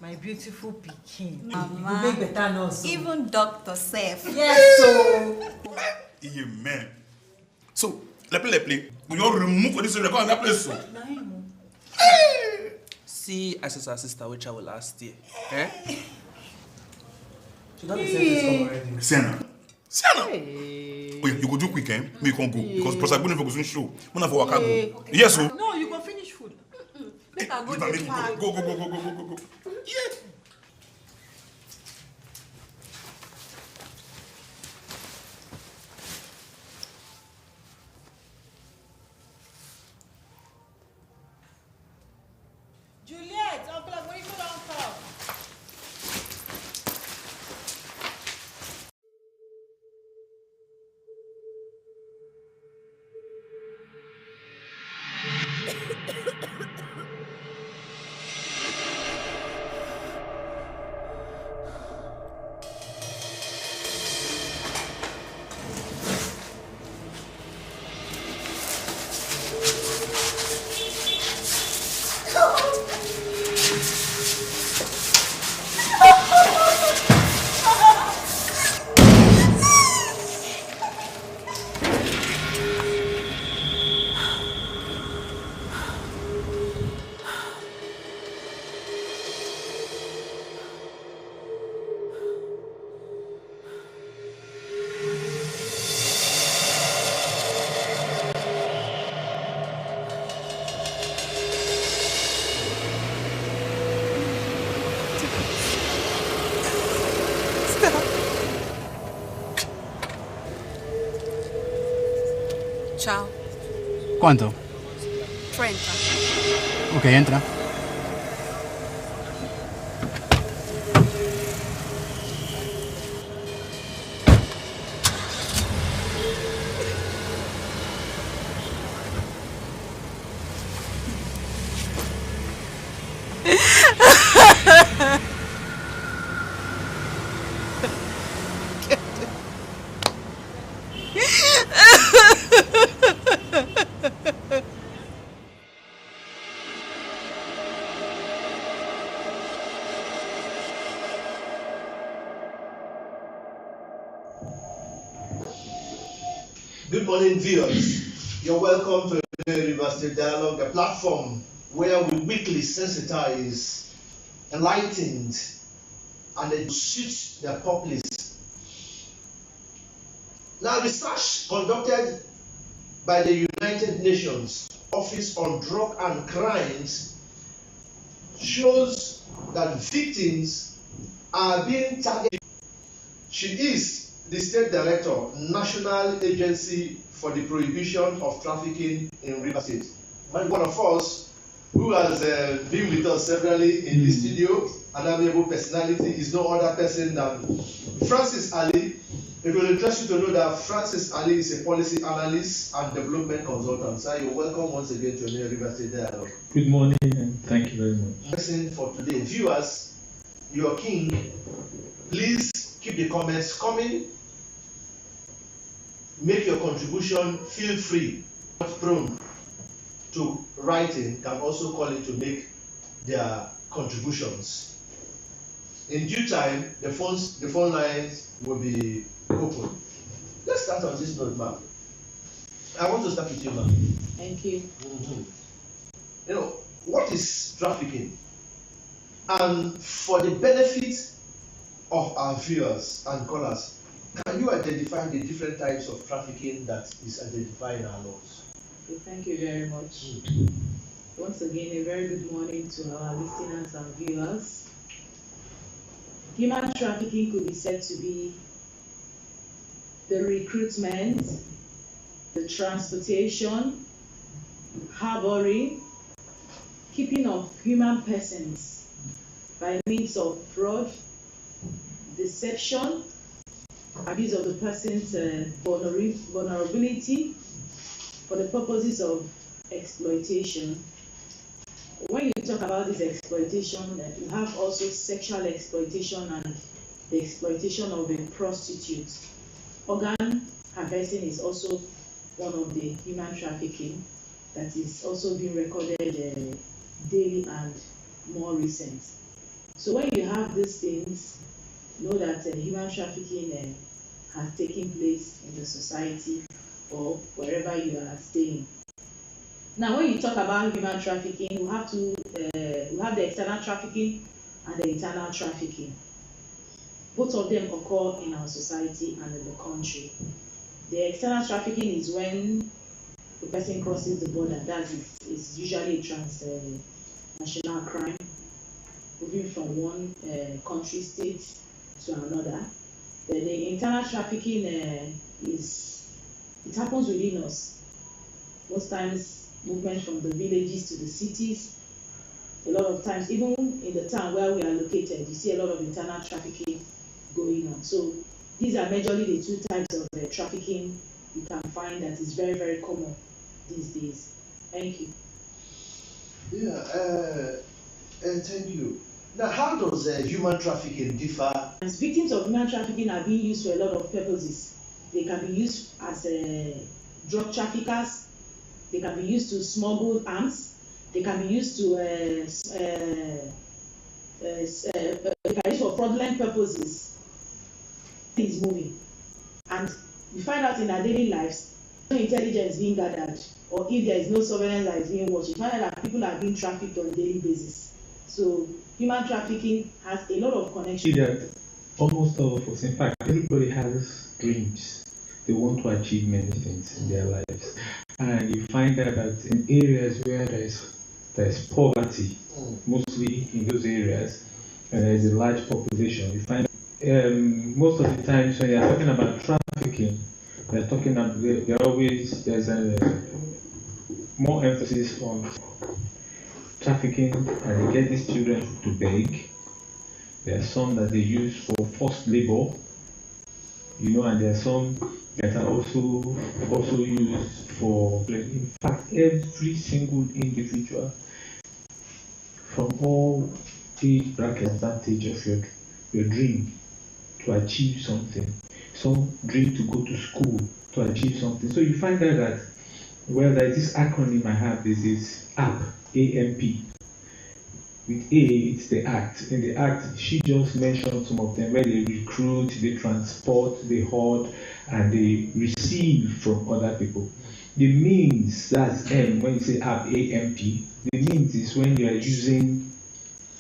My beautiful Peking. Mama. You make better nurse. Even Dr. Seth. Yes, so. Amen. So, let's play. We all remove this record and that place. So. See, as a sister, which I will last year. Eh? She got the sentence come already. Sienna. Oh, yeah, you go do quick, eh? Me can go because Prosagbo for go soon show. Mona for waka go. Yes, so. No, you go finish food. Make her go take part. Go. Yeah. Juliet, Uncle Agboniko don come. Ciao. ¿Cuánto? 30. Ok, entra. Good morning, viewers. You're welcome to the University Dialogue, a platform where we weekly sensitize, enlighten, and educate the populace. Now, research conducted by the United Nations Office on Drug and Crimes shows that victims are being targeted. She is the State Director, National Agency for the Prohibition of Trafficking in Rivers State. And one of us who has been with us severally in the studio, an amiable personality, is no other person than Francis ALLI. It will interest you to know that Francis ALLI is a policy analyst and development consultant. So you're welcome once again to the Rivers State Dialogue. Good morning and thank you very much. Lesson for today. Viewers, your king, please keep the comments coming. Make your contribution, feel free. Not prone to writing can also call in to make their contributions. In due time, the phone lines will be open. Let's start on this note, ma'am. I want to start with you, ma'am. Thank you. You know, what is trafficking? And for the benefit of our viewers and callers, can you identify the different types of trafficking that is identified in our laws? Okay, thank you very much. Once again, a very good morning to our listeners and viewers. Human trafficking could be said to be the recruitment, the transportation, harboring, keeping of human persons by means of fraud, deception, abuse of the person's vulnerability for the purposes of exploitation. When you talk about this exploitation, you have also sexual exploitation and the exploitation of a prostitute. Organ harvesting is also one of the human trafficking that is also being recorded daily and more recent. So when you have these things, know that human trafficking has taken place in the society or wherever you are staying. Now, when you talk about human trafficking, we have the external trafficking and the internal trafficking. Both of them occur in our society and in the country. The external trafficking is when the person crosses the border. It's usually a transnational crime, moving from one country, state to another. Then the internal trafficking it happens within us. Most times, movement from the villages to the cities. A lot of times, even in the town where we are located, you see a lot of internal trafficking going on. So these are majorly the two types of trafficking you can find that is very, very common these days. Thank you. Yeah, thank you. Now, how does human trafficking differ? As victims of human trafficking are being used for a lot of purposes. They can be used as drug traffickers. They can be used to smuggle arms. They can be used to they can use for fraudulent purposes. Things moving, and we find out in our daily lives, no intelligence being gathered, or if there is no surveillance that is being watched, we find out that people are being trafficked on a daily basis. So human trafficking has a lot of connections. That almost all of us, in fact, everybody has dreams. They want to achieve many things in their lives, and you find out that in areas where there's poverty, mostly in those areas, and there's a large population, you find most of the times when you're talking about trafficking, they're talking about there's a more emphasis on trafficking, and they get these children to beg. There are some that they use for forced labor, and there are some that are also used for, in fact, every single individual from all age brackets, advantage of your dream to achieve something. Some dream to go to school to achieve something. So you find out that, well, there's this acronym I have, this is AMP, A-M-P. With A, it's the act. In the act, she just mentioned some of them, where they recruit, they transport, they hoard, and they receive from other people. The means, that's M, when you say AMP, A-M-P, the means is when you are using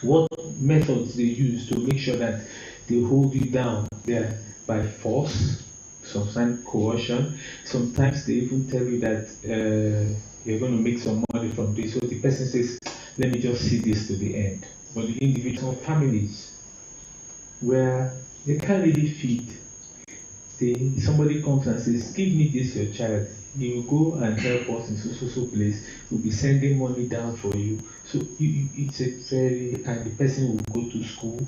what methods they use to make sure that they hold you down there by force, sometimes coercion, sometimes they even tell you that you're going to make some money from this. So the person says, let me just see this to the end. But the individual families where they can't really feed, somebody comes and says, give me this, your child. He will go and help us in so place. We'll be sending money down for you. So it's and the person will go to school.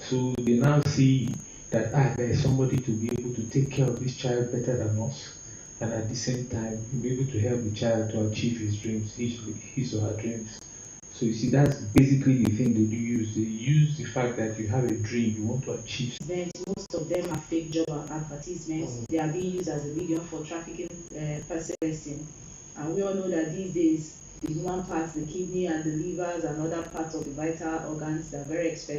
So they now see that there is somebody to be able to take care of this child better than us, and at the same time be able to help the child to achieve his dreams, his or her dreams. So you see, that's basically the thing they do use. They use the fact that you have a dream, you want to achieve. Most of them are fake job advertisements. They are being used as a medium for trafficking person. And we all know that these days, the human parts, the kidney and the livers and other parts of the vital organs, are very expensive.